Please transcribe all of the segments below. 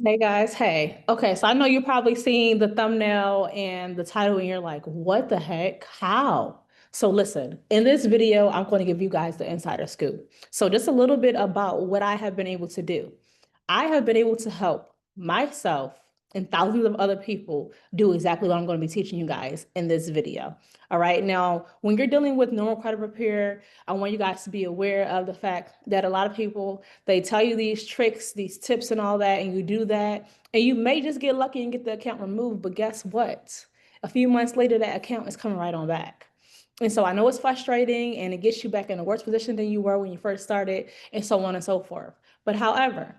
Hey guys, hey. Okay, so I know you're probably seeing the thumbnail and the title, and you're like, what the heck? How? So listen, in this video, I'm going to give you guys the insider scoop. So just a little bit about what I have been able to do. I have been able to help myself and thousands of other people do exactly what I'm going to be teaching you guys in this video. All right. Now, when you're dealing with normal credit repair, I want you guys to be aware of the fact that a lot of people, they tell you these tricks, these tips and all that, and you do that, and you may just get lucky and get the account removed. But guess what? A few months later, that account is coming right on back. And so I know it's frustrating and it gets you back in a worse position than you were when you first started, and so on and so forth. But however,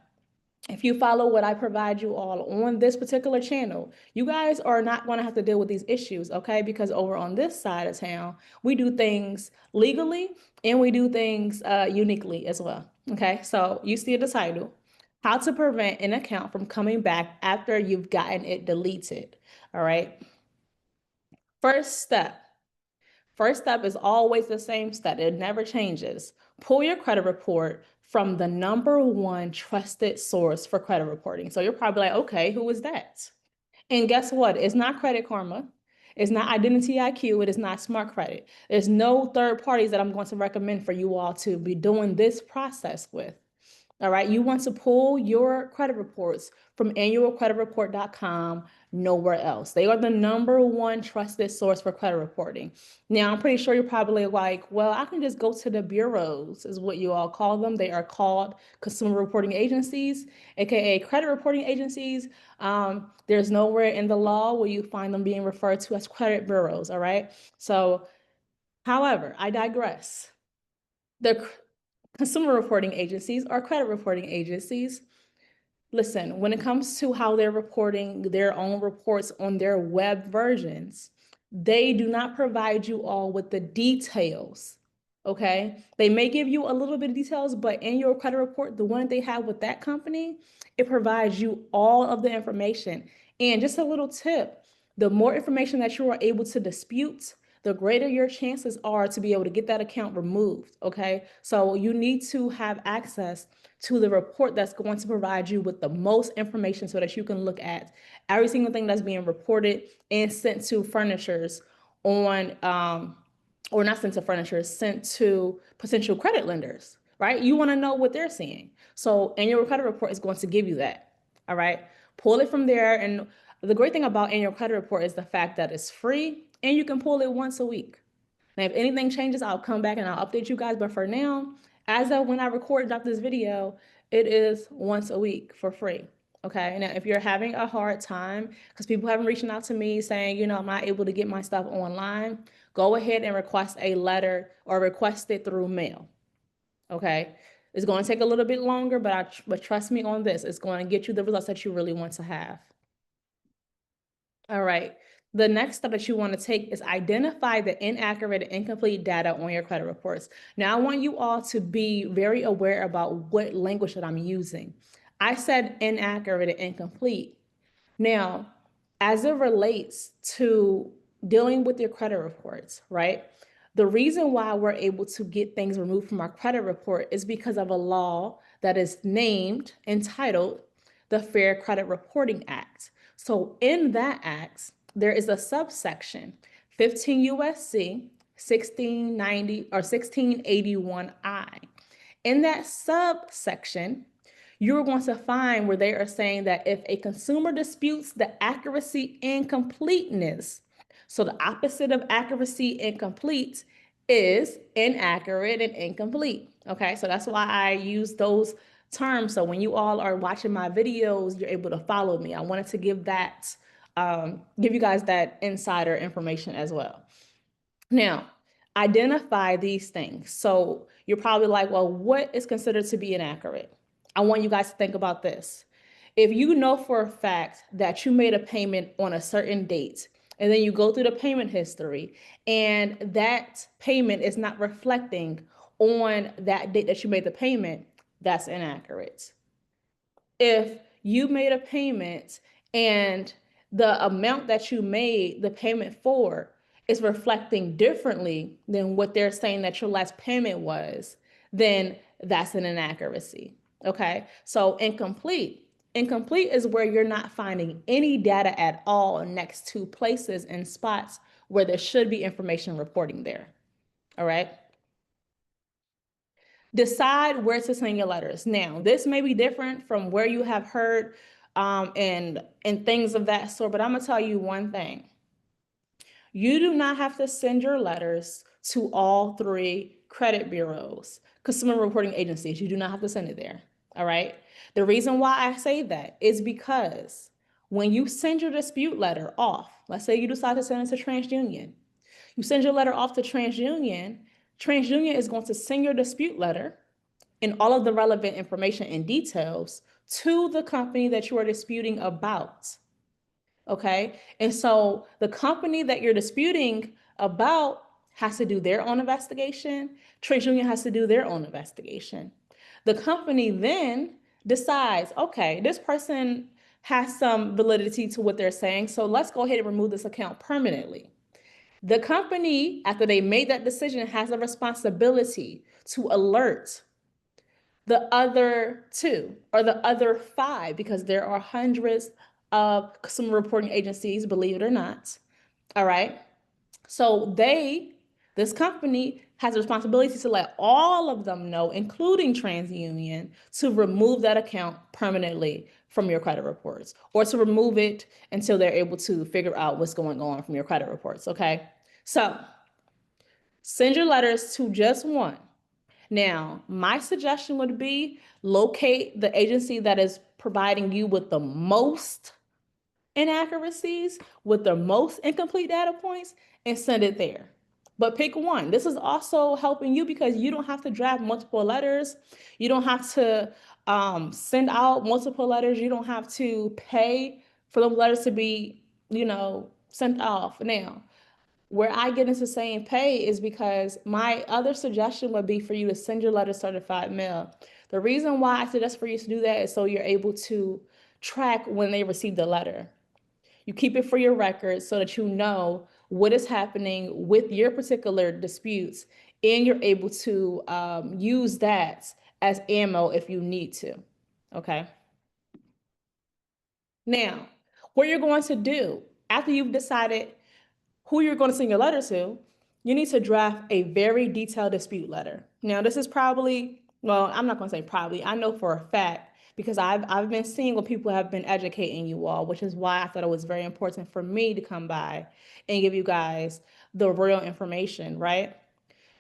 if you follow what I provide you all on this particular channel, you guys are not going to have to deal with these issues, okay? Because over on this side of town, we do things legally and we do things uniquely as well, okay? So you see the title, How to Prevent an Account from Coming Back After You've Gotten It Deleted, all right? First step. First step is always the same step. It never changes. Pull your credit report from the number one trusted source for credit reporting. So you're probably like, okay, who is that? And guess what? It's not Credit Karma. It's not Identity IQ. It is not Smart Credit. There's no third parties that I'm going to recommend for you all to be doing this process with. All right, you want to pull your credit reports from annualcreditreport.com, nowhere else. They are the number one trusted source for credit reporting. Now, I'm pretty sure you're probably like, well, I can just go to the bureaus, is what you all call them. They are called consumer reporting agencies, aka credit reporting agencies. There's nowhere in the law where you find them being referred to as credit bureaus, all right? So, however, I digress. The consumer reporting agencies or credit reporting agencies, listen, when it comes to how they're reporting their own reports on their web versions, they do not provide you all with the details. Okay. They may give you a little bit of details, but in your credit report, the one they have with that company, it provides you all of the information. And just a little tip, the more information that you are able to dispute, the greater your chances are to be able to get that account removed. Okay. So you need to have access to the report that's going to provide you with the most information so that you can look at every single thing that's being reported and sent to furnishers on, or not sent to furnishers, sent to potential credit lenders, right? You want to know what they're seeing. So annual credit report is going to give you that. All right. Pull it from there. And the great thing about annual credit report is the fact that it's free and you can pull it once a week. Now, if anything changes, I'll come back and I'll update you guys. But for now, as of when I record and drop this video, it is once a week for free. Okay. Now, if you're having a hard time, because people have been reaching out to me saying, I'm not able to get my stuff online, go ahead and request a letter or request it through mail. Okay. It's going to take a little bit longer, but trust me on this, it's going to get you the results that you really want to have. All right. The next step that you want to take is identify the inaccurate and incomplete data on your credit reports. Now, I want you all to be very aware about what language that I'm using. I said inaccurate and incomplete. Now, as it relates to dealing with your credit reports, right? The reason why we're able to get things removed from our credit report is because of a law that is named, entitled, the Fair Credit Reporting Act. So in that act, there is a subsection, 15 USC 1690 or 1681I. In that subsection, you're going to find where they are saying that if a consumer disputes the accuracy and completeness, so the opposite of accuracy and complete is inaccurate and incomplete. Okay, so that's why I use those terms. So when you all are watching my videos, you're able to follow me. I wanted to give that, give you guys that insider information as well. Now, identify these things. So you're probably like, well, what is considered to be inaccurate? I want you guys to think about this. If you know for a fact that you made a payment on a certain date, and then you go through the payment history, and that payment is not reflecting on that date that you made the payment, that's inaccurate. If you made a payment and the amount that you made the payment for is reflecting differently than what they're saying that your last payment was, then that's an inaccuracy. Okay. So incomplete. Incomplete is where you're not finding any data at all next to places and spots where there should be information reporting there. All right. Decide where to send your letters. Now, this may be different from where you have heard and things of that sort, but I'm gonna tell you one thing. You do not have to send your letters to all three credit bureaus, consumer reporting agencies. You do not have to send it there. All right. The reason why I say that is because when you send your dispute letter off, let's say you decide to send it to TransUnion, you send your letter off to TransUnion, TransUnion is going to send your dispute letter and all of the relevant information and details to the company that you are disputing about. Okay. And so the company that you're disputing about has to do their own investigation. TransUnion has to do their own investigation. The company then decides, okay, this person has some validity to what they're saying, so let's go ahead and remove this account permanently. The company, after they made that decision, has a responsibility to alert the other two or the other five, because there are hundreds of consumer reporting agencies, believe it or not. All right. So this company has a responsibility to let all of them know, including TransUnion, to remove that account permanently from your credit reports, or to remove it until they're able to figure out what's going on from your credit reports. Okay. So send your letters to just one. Now, my suggestion would be locate the agency that is providing you with the most inaccuracies, with the most incomplete data points, and send it there. But pick one. This is also helping you because you don't have to draft multiple letters. You don't have to send out multiple letters. You don't have to pay for those letters to be, sent off. Now, where I get into saying pay is because my other suggestion would be for you to send your letter certified mail. The reason why I suggest for you to do that is so you're able to track when they receive the letter. You keep it for your records so that you know what is happening with your particular disputes, and you're able to use that as ammo if you need to. Okay. Now, what you're going to do after you've decided who you're going to send your letter to, you need to draft a very detailed dispute letter. Now, this is probably, well, I'm not going to say probably, I know for a fact because I've been seeing what people have been educating you all, which is why I thought it was very important for me to come by and give you guys the real information, right?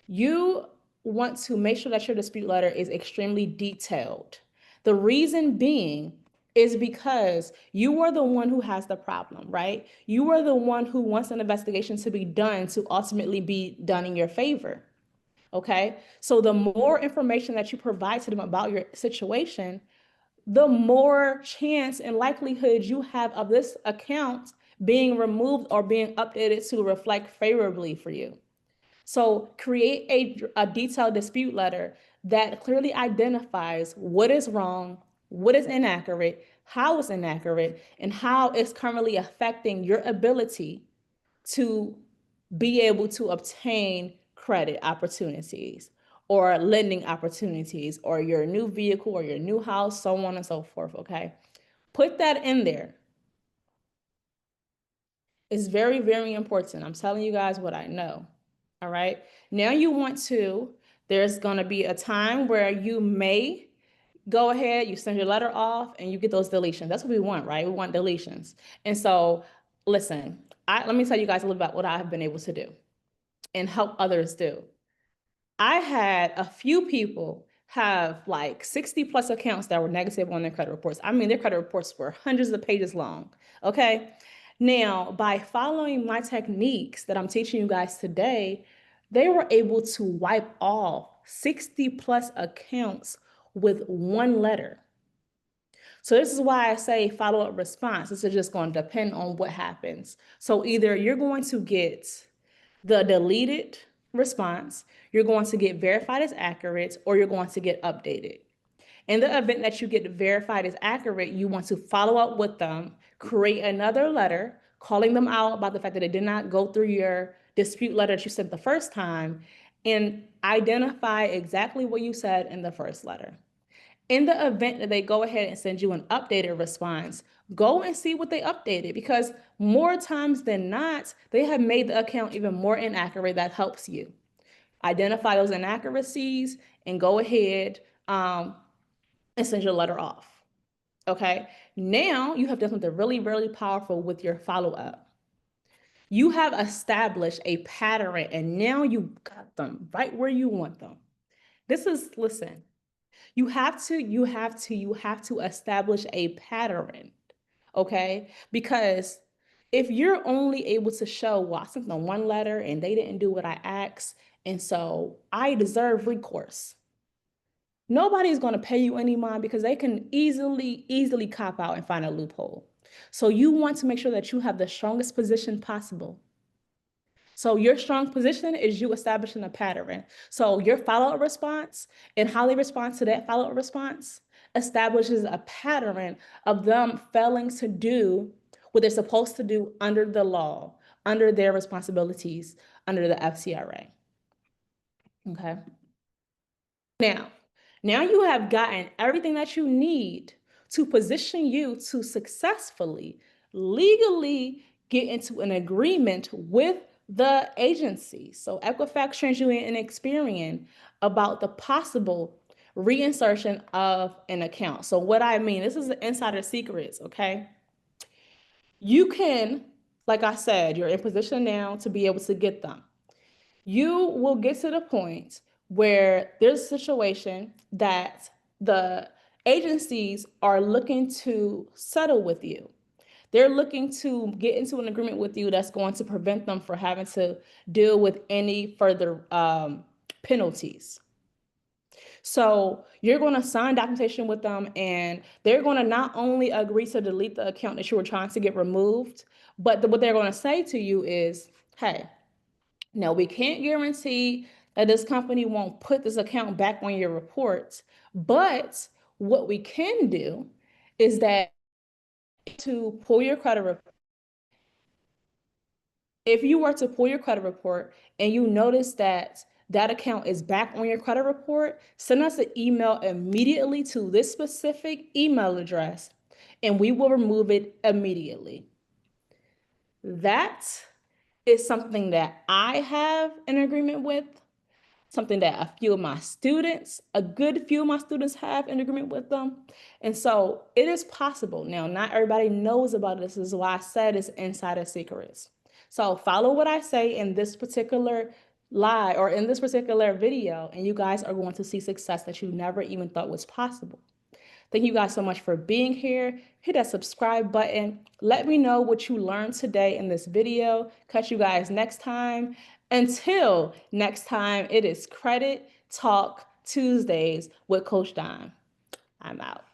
You want to make sure that your dispute letter is extremely detailed. The reason being is because you are the one who has the problem, right? You are the one who wants an investigation to be done to ultimately be done in your favor. Okay. So the more information that you provide to them about your situation, the more chance and likelihood you have of this account being removed or being updated to reflect favorably for you. So create a detailed dispute letter that clearly identifies what is wrong, what is inaccurate, how it's inaccurate, and how it's currently affecting your ability to be able to obtain credit opportunities or lending opportunities or your new vehicle or your new house, so on and so forth. Okay. Put that in there. It's very, very important. I'm telling you guys what I know. All right. Now there's going to be a time where you may go ahead, you send your letter off and you get those deletions. That's what we want, right? We want deletions. And so listen, let me tell you guys a little about what I've been able to do and help others do. I had a few people have like 60 plus accounts that were negative on their credit reports. I mean, their credit reports were hundreds of pages long. Okay. Now, by following my techniques that I'm teaching you guys today, they were able to wipe off 60 plus accounts with one letter. So this is why I say follow-up response. This is just going to depend on what happens. So either you're going to get the deleted response, you're going to get verified as accurate, or you're going to get updated. In the event that you get verified as accurate, you want to follow up with them, create another letter, calling them out about the fact that they did not go through your dispute letter that you sent the first time, and identify exactly what you said in the first letter. In the event that they go ahead and send you an updated response, go and see what they updated, because more times than not, they have made the account even more inaccurate. That helps you identify those inaccuracies and go ahead and send your letter off. Okay. Now you have done something really, really powerful with your follow up. You have established a pattern and now you got them right where you want them. Listen, you have to establish a pattern. Okay. Because if you're only able to show, well, I sent them one letter and they didn't do what I asked, and so I deserve recourse. Nobody's going to pay you any mind because they can easily cop out and find a loophole. So you want to make sure that you have the strongest position possible. So your strong position is you establishing a pattern. So your follow-up response and how they respond to that follow-up response establishes a pattern of them failing to do what they're supposed to do under the law, under their responsibilities, under the FCRA. Okay. Now, now you have gotten everything that you need to position you to successfully, legally get into an agreement with the agency. So Equifax, TransUnion, and Experian about the possible reinsertion of an account. So what I mean, this is the insider secrets, okay? You can, like I said, you're in position now to be able to get them. You will get to the point where there's a situation that the agencies are looking to settle with you. They're looking to get into an agreement with you that's going to prevent them from having to deal with any further penalties. So you're going to sign documentation with them, and they're going to not only agree to delete the account that you were trying to get removed, but what they're going to say to you is, hey, now, we can't guarantee that this company won't put this account back on your reports, but what we can do is that to pull your credit report, if you were to pull your credit report and you notice that that account is back on your credit report, send us an email immediately to this specific email address and we will remove it immediately. That is something that I have an agreement with, something that a good few of my students have an agreement with them. And so it is possible. Now, not everybody knows about this. This is why I said it's insider secrets. So follow what I say in this particular live or in this particular video, and you guys are going to see success that you never even thought was possible. Thank you guys so much for being here. Hit that subscribe button. Let me know what you learned today in this video. Catch you guys next time. Until next time, it is Credit Talk Tuesdays with Coach Don. I'm out.